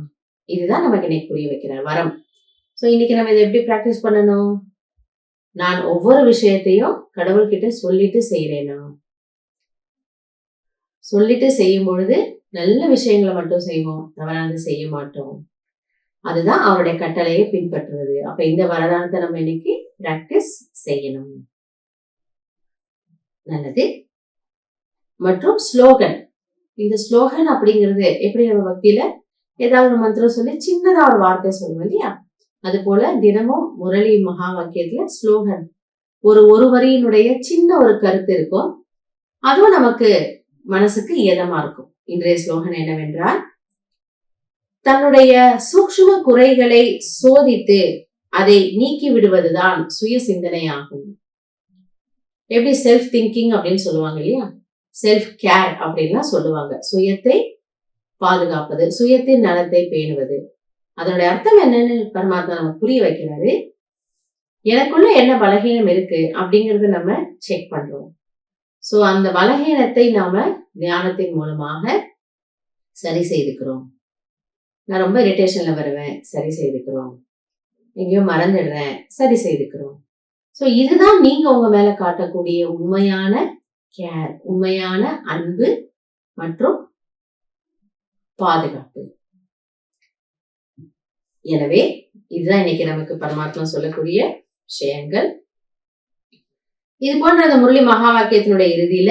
இதுதான் நமக்கு இன்னைக்கு புரிய வைக்கிறார் வரம். சோ இன்னைக்கு நம்ம இதை எப்படி பிராக்டிஸ் பண்ணணும்? நான் ஒவ்வொரு விஷயத்தையும் கடவுள்கிட்ட சொல்லிட்டு செய்யறேனா? சொல்லிட்டு செய்யும் பொழுது நல்ல விஷயங்களை மட்டும் செய்வோம், தவறானது செய்ய மாட்டோம். அதுதான் அவருடைய கட்டளையை பின்பற்றுவது. அப்ப இந்த வரதானத்தை நம்ம இன்னைக்கு பிராக்டிஸ் செய்யணும். நல்லது. மற்றும் ஸ்லோகன். இந்த ஸ்லோகன் அப்படிங்கிறது எப்படி நம்ம பக்தியில ஏதாவது ஒரு மந்திரம் சொல்லி சின்னதா ஒரு வார்த்தை சொல்லுவோம் இல்லையா? அது போல தினமும் முரளி மகா வாக்கியத்துல ஸ்லோகன் ஒரு வரியினுடைய சின்ன ஒரு கருத்து இருக்கும். அதுவும் நமக்கு மனசுக்கு இதமா இருக்கும். இன்றைய ஸ்லோகன் என்னவென்றால், தன்னுடைய சூக்ஷ்ம குறைகளை சோதித்து அதை நீக்கி விடுவதுதான் சுய சிந்தனையாகும். எப்படி செல்ஃப் திங்கிங் அப்படின்னு சொல்லுவாங்க இல்லையா? செல்ஃப் கேர் அப்படின்லாம் சொல்லுவாங்க. சுயத்தை பாதுகாப்பது, சுயத்தின் நலத்தை பேணுவது. அதனுடைய அர்த்தம் என்னன்னு பரமாத்மா நமக்கு புரிய வைக்கிறாரு. எனக்குள்ள என்ன பலகீனம் இருக்கு அப்படிங்கறத நம்ம செக் பண்றோம். சோ அந்த பலகீனத்தை நாம தியானத்தின் மூலமாக சரி செய்துக்கிறோம். நான் ரொம்ப இரிட்டேஷன்ல வருவேன், சரி செய்துக்கிறோம். எங்கேயோ மறந்துடுறேன், சரி செய்துக்கிறோம். சோ இதுதான் நீங்க உங்க மேல காட்டக்கூடிய உண்மையான கேர், உண்மையான அன்பு மற்றும் பாதுகாப்பு. எனவே இதுதான் இன்னைக்கு நமக்கு பரமாத்மா சொல்லக்கூடிய விஷயங்கள். இது போன்ற அந்த முரளி மகா வாக்கியத்தினுடைய இறுதியில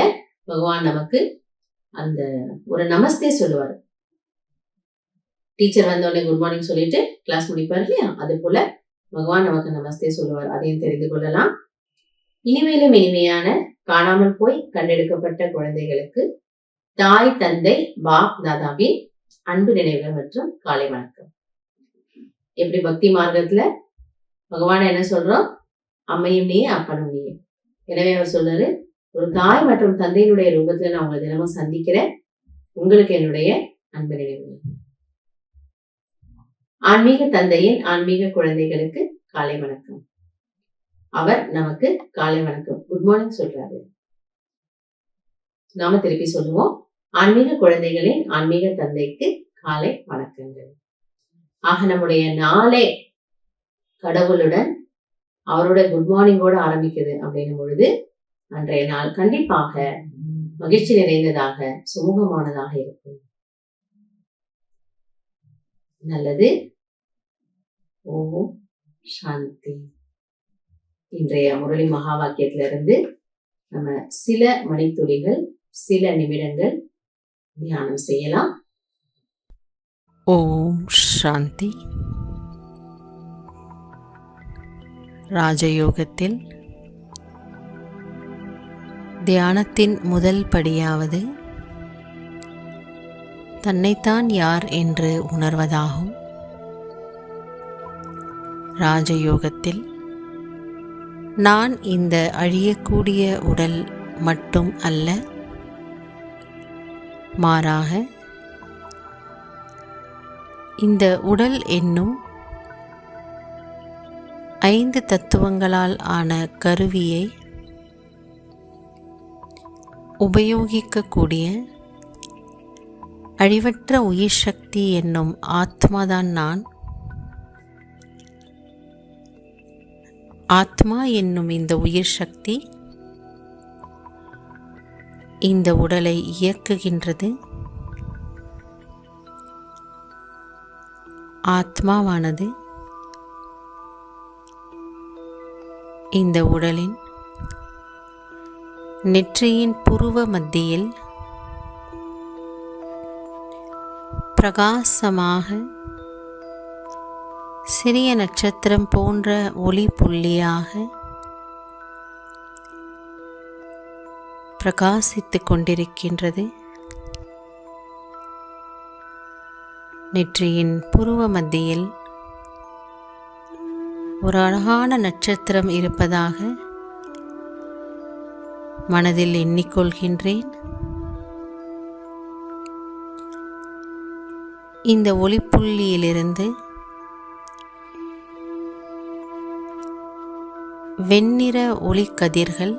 பகவான் நமக்கு அந்த ஒரு நமஸ்தே சொல்லுவார். டீச்சர் வந்தோடனே குட் மார்னிங் சொல்லிட்டு கிளாஸ் முடிப்பார் இல்லையா? அது போல பகவான் நமக்கு நமஸ்தே சொல்லுவார். அதையும் தெரிந்து கொள்ளலாம். இனிமேலும் இனிமையான காணாமல் போய் கண்டெடுக்கப்பட்ட குழந்தைகளுக்கு தாய், தந்தை, பாப் தாதாவின் அன்பு நினைவுகள் மற்றும் காலை வணக்கம். எப்படி பக்தி மார்க்கத்துல பகவான் என்ன சொல்றோம்? அம்மையும் நீயே, அப்பனும் நீயே. எனவே அவர் சொல்றாரு, ஒரு தாய் மற்றும் தந்தையினுடைய ரூபத்துல நான் உங்களை தினமும் சந்திக்கிறேன். உங்களுக்கு என்னுடைய அன்பு நினைவுகள். ஆன்மீக தந்தையின் ஆன்மீக குழந்தைகளுக்கு காலை வணக்கம். அவர் நமக்கு காலை வணக்கம், குட் மார்னிங் சொல்றாரு. நாம திருப்பி சொல்லுவோம், ஆன்மீக குழந்தைகளின் ஆன்மீக தந்தைக்கு காலை வணக்கங்கள். ஆக நம்முடைய நாளே கடவுளுடன் அவரோட குட் மார்னிங்கோட ஆரம்பிக்குது அப்படின்னும் பொழுது அன்றைய நாள் கண்டிப்பாக மகிழ்ச்சி நிறைந்ததாக, சுமூகமானதாக இருக்கும். நல்லது. ஓம் சாந்தி. இன்றைய முரளி மகா வாக்கியத்திலிருந்து நம்ம சில மணித்துளிகள், சில நிமிடங்கள் தியானம் செய்யலாம். ஓம் சாந்தி. ராஜயோகத்தில் தியானத்தின் முதல் படியாவது தன்னைத்தான் யார் என்று உணர்வதாகும். ராஜயோகத்தில் நான் இந்த அழியக்கூடிய உடல் மட்டும் அல்ல, மாறாக இந்த உடல் என்னும் 5 தத்துவங்களால் ஆன கருவியை உபயோகிக்கக்கூடிய அழிவற்ற உயிர் சக்தி என்னும் ஆத்மாதான் நான். ஆத்மா என்னும் இந்த உயிர் சக்தி இந்த உடலை இயக்குகின்றது. ஆத்மாவானது இந்த உடலின் நெற்றியின் புருவ மத்தியில் பிரகாசமாக சிறிய நட்சத்திரம் போன்ற ஒளி புள்ளியாக பிரகாசித்துக் கொண்டிருக்கின்றது. நெற்றியின் புருவ மத்தியில் ஒரு அழகான நட்சத்திரம் இருப்பதாக மனதில் எண்ணிக்கொள்கின்றேன். இந்த ஒளிப்புள்ளியிலிருந்து வெண்ணிற ஒளிக்கதிர்கள்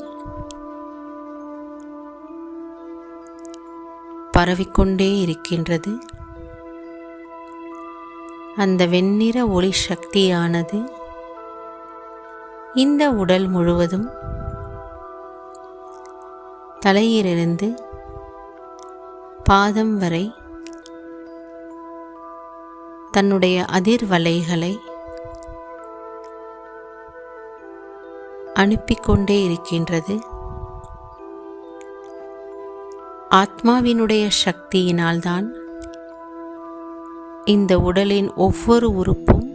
பரவிக்கொண்டே இருக்கின்றது. அந்த வெண்ணிற ஒளி சக்தியானது இந்த உடல் முழுவதும் தலையிலிருந்து பாதம் வரை தன்னுடைய அதிர்வலைகளை அனுப்பிக்கொண்டே இருக்கின்றது. ஆத்மாவினுடைய சக்தியினால்தான் இந்த உடலின் ஒவ்வொரு உறுப்பும்,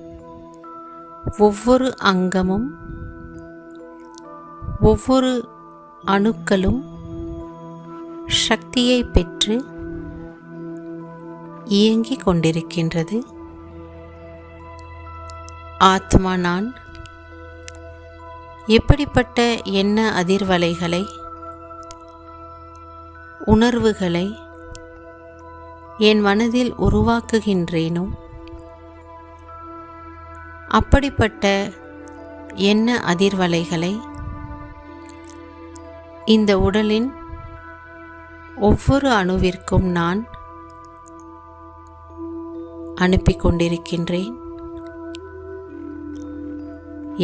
ஒவ்வொரு அங்கமும், ஒவ்வொரு அணுக்களும் சக்தியை பெற்று இயங்கிக் கொண்டிருக்கின்றது. ஆத்மா நான் எப்படிப்பட்ட எண்ண அதிர்வலைகளை, உணர்வுகளை என் மனதில் உருவாக்குகின்றேனோ அப்படிப்பட்ட எண்ண அதிர்வலைகளை இந்த உடலின் ஒவ்வொரு அணுவிற்கும் நான் அனுப்பிக் கொண்டிருக்கின்றேன்.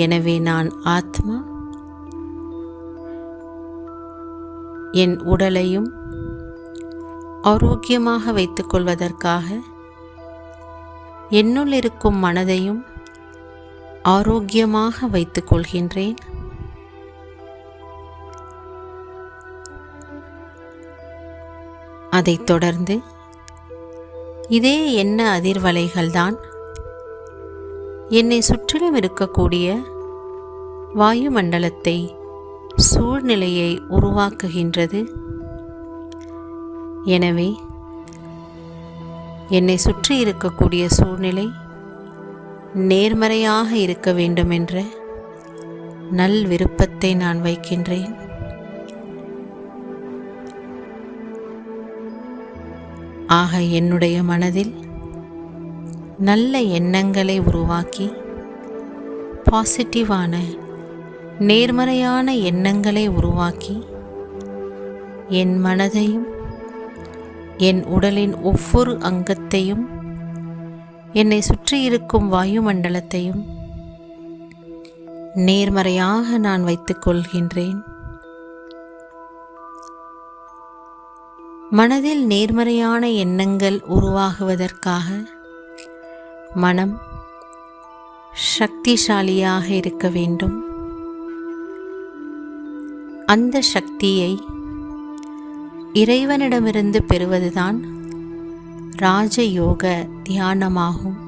எனவே நான் ஆத்மா என் உடலையும் ஆரோக்கியமாக வைத்துக் கொள்வதற்காக என்னுள் இருக்கும் மனதையும் ஆரோக்கியமாக வைத்துக் கொள்கின்றேன். அதைத் தொடர்ந்து இதே எண்ண அதிர்வலைகள்தான் என்னை சுற்றிலும் இருக்கக்கூடிய வாயுமண்டலத்தை, சூழ்நிலையை உருவாக்குகின்றது. எனவே என்னை சுற்றி இருக்கக்கூடிய சூழ்நிலை நேர்மறையாக இருக்க வேண்டும் என்ற நல் விருப்பத்தை நான் வைக்கின்றேன். ஆக என்னுடைய மனதில் நல்ல எண்ணங்களை உருவாக்கி பாசிட்டிவான நேர்மறையான எண்ணங்களை உருவாக்கி என் மனதையும் என் உடலின் ஒவ்வொரு அங்கத்தையும், என்னை சுற்றி இருக்கும் வாயுமண்டலத்தையும் நேர்மறையாக நான் வைத்துக் கொள்கின்றேன். மனதில் நேர்மறையான எண்ணங்கள் உருவாகுவதற்காக மனம் சக்திசாலியாக இருக்க வேண்டும். அந்த சக்தியை இறைவனிடமிருந்து பெறுவதுதான் ராஜயோக தியானமாகும்.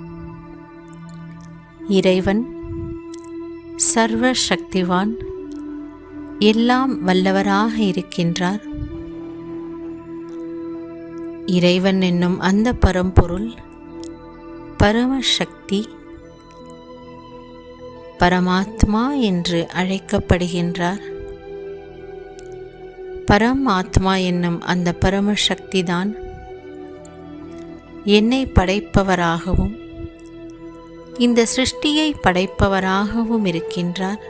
இறைவன் சர்வ சக்திவான், எல்லாம் வல்லவராக இருக்கின்றார். இறைவன் என்னும் அந்த பரம்பொருள், பரமசக்தி, பரமாத்மா என்று அழைக்கப்படுகின்றார். பரமாத்மா என்னும் அந்த பரமசக்திதான் என்னை படைப்பவராகவும் இந்த சிருஷ்டியை படைப்பவராகவும் இருக்கின்றார்.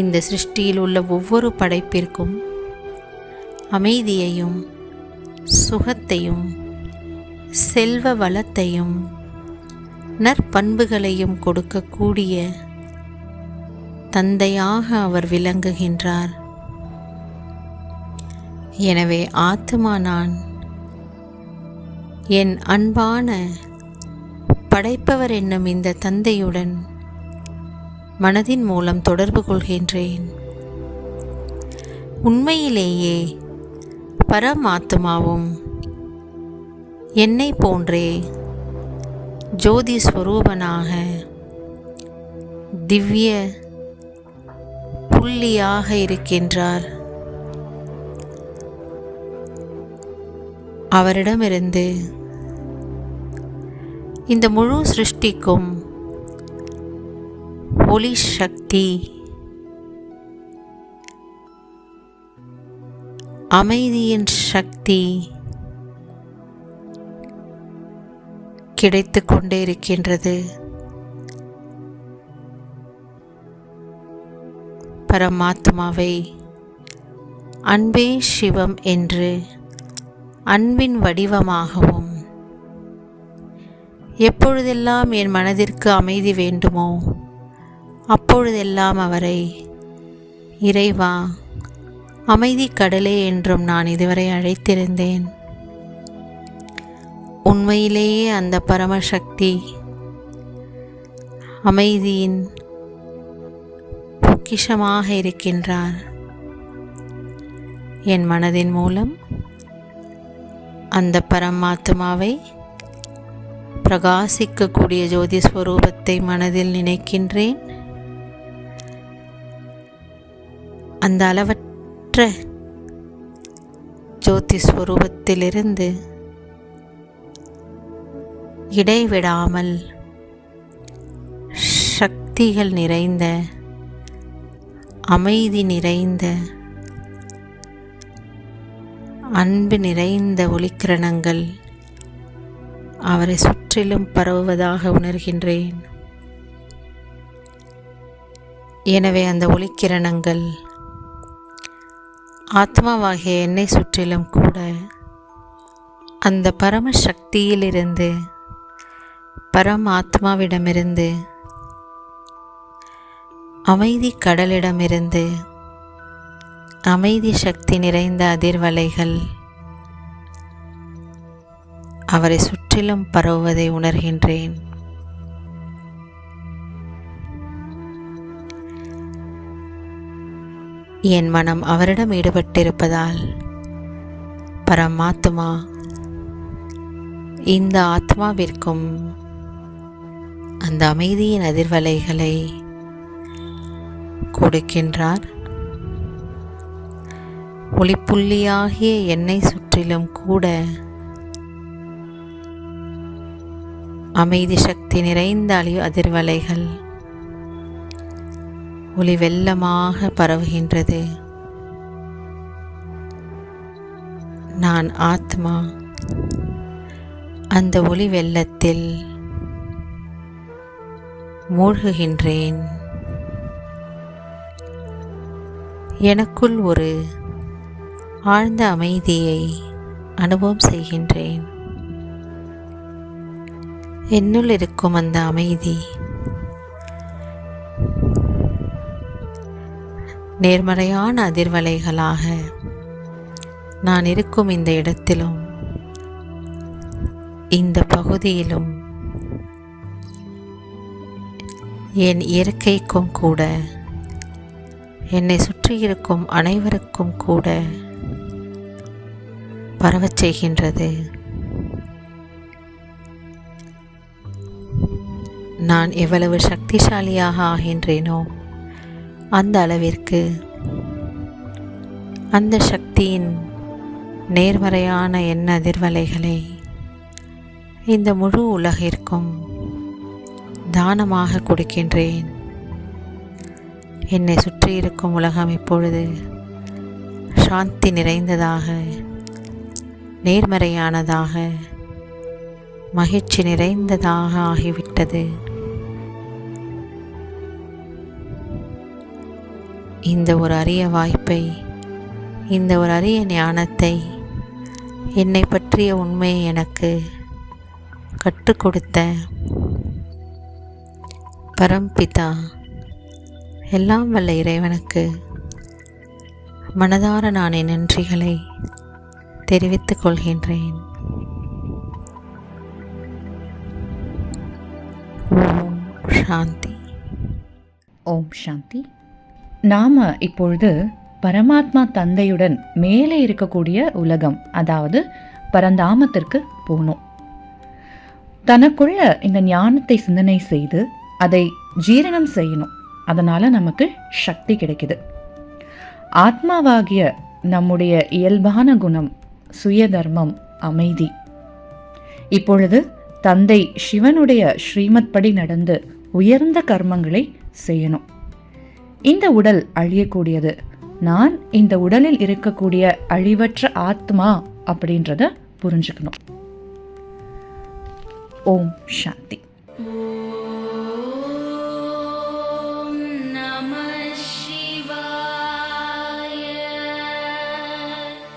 இந்த சிருஷ்டியில் உள்ள ஒவ்வொரு படைப்பிற்கும் அமைதியையும், சுகத்தையும், செல்வ வளத்தையும், நற்பண்புகளையும் கொடுக்கக்கூடிய தந்தையாக அவர் விளங்குகின்றார். எனவே ஆத்மா நான் என் அன்பான படைப்பவர் என்னும் இந்த தந்தையுடன் மனதின் மூலம் தொடர்பு கொள்கின்றேன். உண்மையிலேயே பரமாத்மாவும் என்னை போன்றே ஜோதி ஸ்வரூபனாக, திவ்ய புள்ளியாக இருக்கின்றார். அவரிடமிருந்து இந்த முழு சிருஷ்டிக்கும் ஒளி சக்தி, அமைதியின் சக்தி கிடைத்து கொண்டே இருக்கின்றது. பரமாத்மாவை அன்பே சிவம் என்று அன்பின் வடிவமாகவும், எப்பொழுதெல்லாம் என் மனதிற்கு அமைதி வேண்டுமோ அப்பொழுதெல்லாம் அவரை இறைவா, அமைதி கடலே என்றும் நான் இதுவரை அழைத்திருந்தேன். உண்மையிலேயே அந்த பரமசக்தி அமைதியின் பொக்கிஷமாக இருக்கின்றார். என் மனதின் மூலம் அந்த பரமாத்மாவை, பிரகாசிக்கக்கூடிய ஜோதி ஸ்வரூபத்தை மனதில் நினைக்கின்றேன். அந்த அளவற்ற ஜோதி ஸ்வரூபத்திலிருந்து இடைவிடாமல் சக்திகள் நிறைந்த, அமைதி நிறைந்த, அன்பு நிறைந்த ஒளிக்கிரணங்கள் அவரை சுற்றிலும் பரவுவதாக உணர்கின்றேன். எனவே அந்த ஒளிக்கிரணங்கள் ஆத்மாவாகிய என்னை சுற்றிலும் கூட அந்த பரமசக்தியிலிருந்து, பரமாத்மாவிடமிருந்து, அமைதி கடலிடமிருந்து அமைதி சக்தி நிறைந்த அதிர்வலைகள் அவரை சுற்றிலும் பரவுவதை உணர்கின்றேன். என் மனம் அவரிடம் ஈடுபட்டிருப்பதால் பரமாத்மா இந்த ஆத்மாவிற்கும் அந்த அமைதியின் அதிர்வலைகளை கொடுக்கின்றார். ஒளிப்புள்ளியாகிய என்னை சுற்றிலும் கூட அமைதி சக்தி நிறைந்த அதிர்வலைகள் ஒளி வெள்ளமாக பரவுகின்றது. நான் ஆத்மா அந்த ஒளி வெள்ளத்தில் மூழ்குகின்றேன். எனக்குள் ஒரு ஆழ்ந்த அமைதியை அனுபவம் செய்கின்றேன். என்னுள் இருக்கும் அந்த அமைதி நேர்மறையான அதிர்வலைகளாக நான் இருக்கும் இந்த இடத்திலும் இந்த பகுதியிலும் என் இயற்கைக்கும் கூட என்னை சுற்றி இருக்கும் அனைவருக்கும் கூட பரவச் செய்கின்றது. நான் எவ்வளவு சக்திசாலியாக ஆகின்றேனோ அந்த அளவிற்கு அந்த சக்தியின் நேர்மறையான எண்ண அதிர்வலைகளை இந்த முழு உலகிற்கும் தானமாக கொடுக்கின்றேன். என்னை சுற்றி இருக்கும் உலகம் இப்பொழுது சாந்தி நிறைந்ததாக, நேர்மறையானதாக, மகிழ்ச்சி நிறைந்ததாக ஆகிவிட்டது. இந்த ஒரு அரிய வாய்ப்பை, இந்த ஒரு அரிய ஞானத்தை, என்னை பற்றிய உண்மையை எனக்கு கற்றுக் கொடுத்த பரம்பிதா எல்லாம் வல்ல இறைவனுக்கு மனதார நான் என் நன்றிகளை தெரிவித்துக் கொள்கின்றேன். ஓம் சாந்தி. ஓம் சாந்தி. நாம் இப்பொழுது பரமாத்மா தந்தையுடன் மேலே இருக்கக்கூடிய உலகம், அதாவது பரந்தாமத்திற்கு போனோம். தனக்குள்ள இந்த ஞானத்தை சிந்தனை செய்து அதை ஜீரணம் செய்யணும். அதனால் நமக்கு சக்தி கிடைக்குது. ஆத்மாவாகிய நம்முடைய இயல்பான குணம் சுய தர்மம், அமைதி. இப்பொழுது தந்தை சிவனுடைய ஸ்ரீமத் படி நடந்து உயர்ந்த கர்மங்களை செய்யணும். இந்த உடல் அழியக்கூடியது. நான் இந்த உடலில் இருக்கக்கூடிய அழிவற்ற ஆத்மா அப்படின்றத புரிஞ்சுக்கணும். ஓம் சாந்தி.